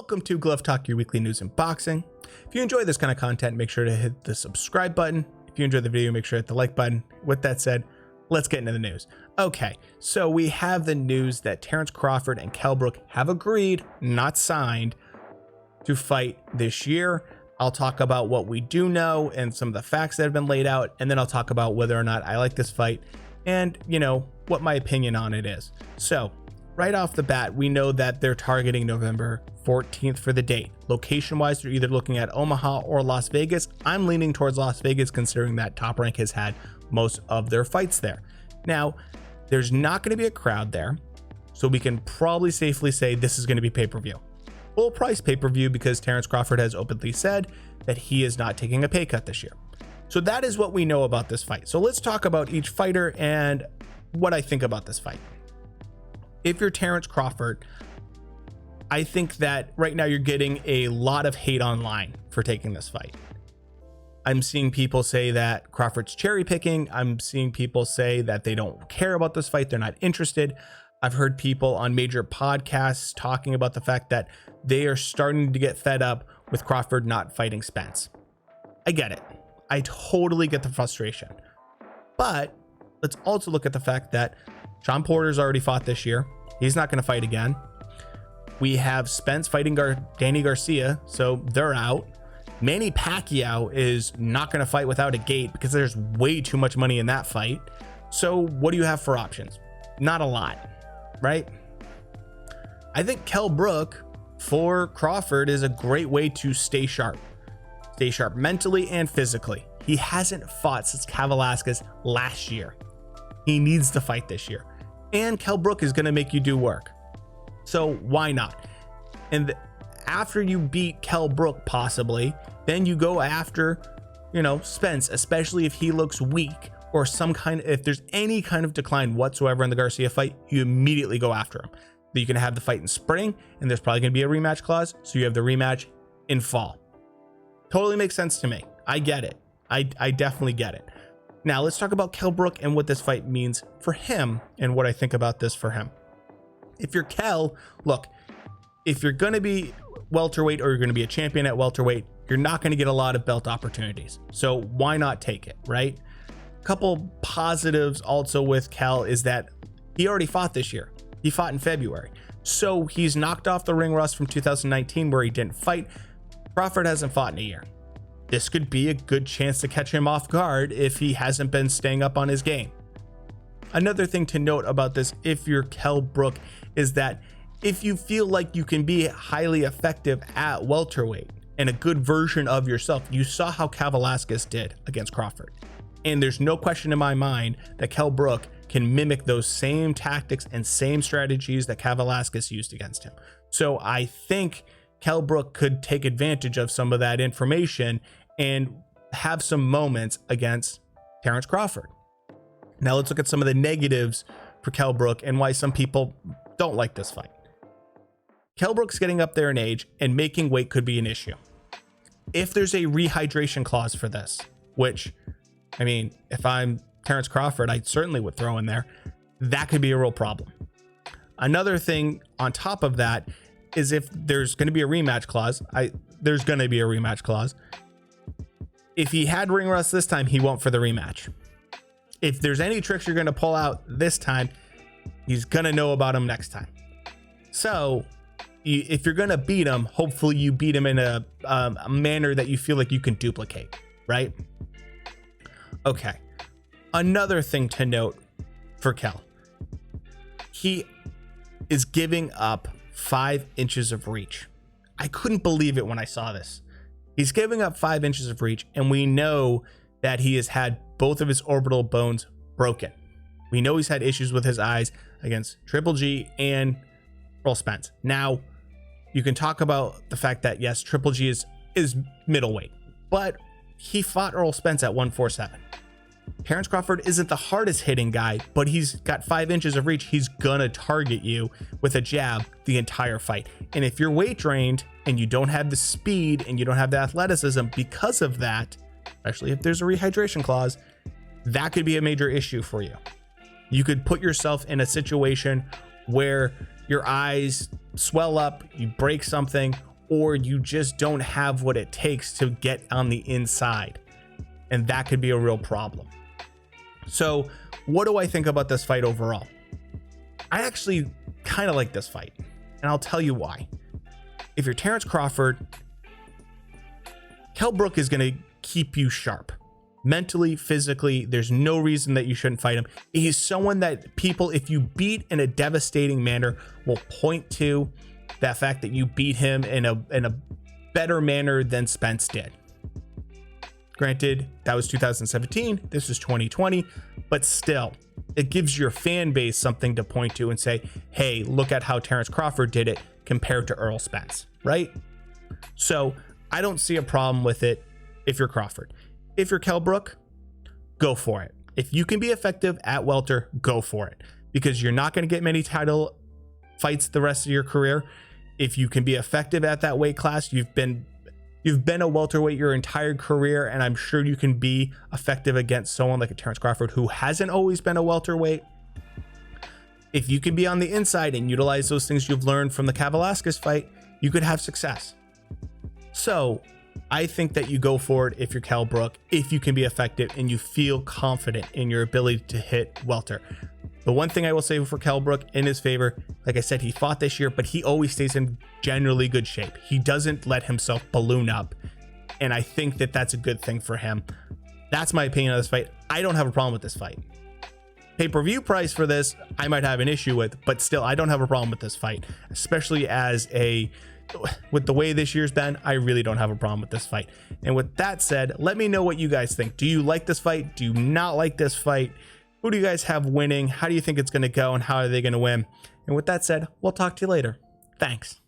Welcome to Glove Talk, your weekly news in boxing. If you enjoy this kind of content, make sure to hit the subscribe button. If you enjoyed the video, make sure to hit the like button. With that said, let's get into the news. Okay, so we have the news that Terence Crawford and Kell Brook have agreed, not signed, to fight this year. I'll talk about what we do know and some of the facts that have been laid out, and then I'll talk about whether or not I like this fight and, you know, what my opinion on it is. So, right off the bat, we know that they're targeting November 14th for the date. Location-wise, they're either looking at Omaha or Las Vegas. I'm leaning towards Las Vegas, considering that Top Rank has had most of their fights there. Now, there's not going to be a crowd there, so we can probably safely say this is going to be pay-per-view. Full price pay-per-view, because Terence Crawford has openly said that he is not taking a pay cut this year. So that is what we know about this fight. So let's talk about each fighter and what I think about this fight. If you're Terence Crawford, I think that right now you're getting a lot of hate online for taking this fight. I'm seeing people say that Crawford's cherry picking. I'm seeing people say that they don't care about this fight. They're not interested. I've heard people on major podcasts talking about the fact that they are starting to get fed up with Crawford not fighting Spence. I get it. I totally get the frustration. But let's also look at the fact that Sean Porter's already fought this year. He's not going to fight again. We have Spence fighting Danny Garcia, so they're out. Manny Pacquiao is not going to fight without a gate because there's way too much money in that fight. So what do you have for options? Not a lot, right? I think Kell Brook for Crawford is a great way to stay sharp mentally and physically. He hasn't fought since Cain Velasquez last year. He needs to fight this year, and Kell Brook is going to make you do work. So why not? And after you beat Kell Brook, possibly, then you go after, you know, Spence, especially if he looks weak or if there's any kind of decline whatsoever in the Garcia fight, you immediately go after him. You can have the fight in spring, and there's probably going to be a rematch clause, so you have the rematch in fall. Totally makes sense to me. I get it. I definitely get it. Now let's talk about Kell Brook and what this fight means for him and what I think about this for him. If you're Kell, look, if you're going to be welterweight or you're going to be a champion at welterweight, you're not going to get a lot of belt opportunities. So why not take it, right? A couple positives also with Kell is that he already fought this year. He fought in February. So he's knocked off the ring rust from 2019 where he didn't fight. Crawford hasn't fought in a year. This could be a good chance to catch him off guard if he hasn't been staying up on his game. Another thing to note about this, if you're Kell Brook, is that if you feel like you can be highly effective at welterweight and a good version of yourself, you saw how Cain Velasquez did against Crawford. And there's no question in my mind that Kell Brook can mimic those same tactics and same strategies that Cain Velasquez used against him. So I think Kell Brook could take advantage of some of that information and have some moments against Terence Crawford. Now let's look at some of the negatives for Kell Brook and why some people don't like this fight. Kell Brook's getting up there in age, and making weight could be an issue. If there's a rehydration clause for this, which, I mean, if I'm Terence Crawford, I certainly would throw in there, that could be a real problem. Another thing on top of that is if there's going to be a rematch clause, there's going to be a rematch clause. If he had ring rust this time, he won't for the rematch. If there's any tricks you're going to pull out this time, he's going to know about them next time. So if you're going to beat him, hopefully you beat him in a manner that you feel like you can duplicate, right? Okay. Another thing to note for Kell, he is giving up 5 inches of reach. I couldn't believe it when I saw this. He's giving up 5 inches of reach, and we know that he has had both of his orbital bones broken. We know he's had issues with his eyes against Triple G and Errol Spence. Now, you can talk about the fact that, yes, Triple G is middleweight, but he fought Errol Spence at 147. Terence Crawford isn't the hardest hitting guy, but he's got 5 inches of reach. He's gonna target you with a jab the entire fight. And if you're weight drained and you don't have the speed and you don't have the athleticism because of that, especially if there's a rehydration clause, that could be a major issue for you. You could put yourself in a situation where your eyes swell up, you break something, or you just don't have what it takes to get on the inside. And that could be a real problem. So what do I think about this fight overall? I actually kind of like this fight, and I'll tell you why. If you're Terence Crawford, Kell Brook is going to keep you sharp. Mentally, physically, there's no reason that you shouldn't fight him. He's someone that people, if you beat in a devastating manner, will point to that fact that you beat him in a better manner than Spence did. Granted, that was 2017, this is 2020, but still, it gives your fan base something to point to and say, hey, look at how Terence Crawford did it compared to Earl Spence, right? So I don't see a problem with it if you're Crawford. If you're Kell Brook, go for it. If you can be effective at welter, go for it, because you're not going to get many title fights the rest of your career. If you can be effective at that weight class, you've been a welterweight your entire career, and I'm sure you can be effective against someone like a Terence Crawford who hasn't always been a welterweight. If you can be on the inside and utilize those things you've learned from the Kavaliauskas fight, you could have success. So I think that you go for it if you're Kell Brook, if you can be effective and you feel confident in your ability to hit welter. The one thing I will say for Kell Brook in his favor, like I said, he fought this year, but he always stays in generally good shape. He doesn't let himself balloon up, and I think that that's a good thing for him. That's my opinion on this fight. I don't have a problem with this fight. Pay-per-view price for this, I might have an issue with, but still, I don't have a problem with this fight, especially with the way this year's been. I really don't have a problem with this fight. And with that said, let me know what you guys think. Do you like this fight? Do you not like this fight? Who do you guys have winning? How do you think it's going to go, and how are they going to win? And with that said, we'll talk to you later. Thanks.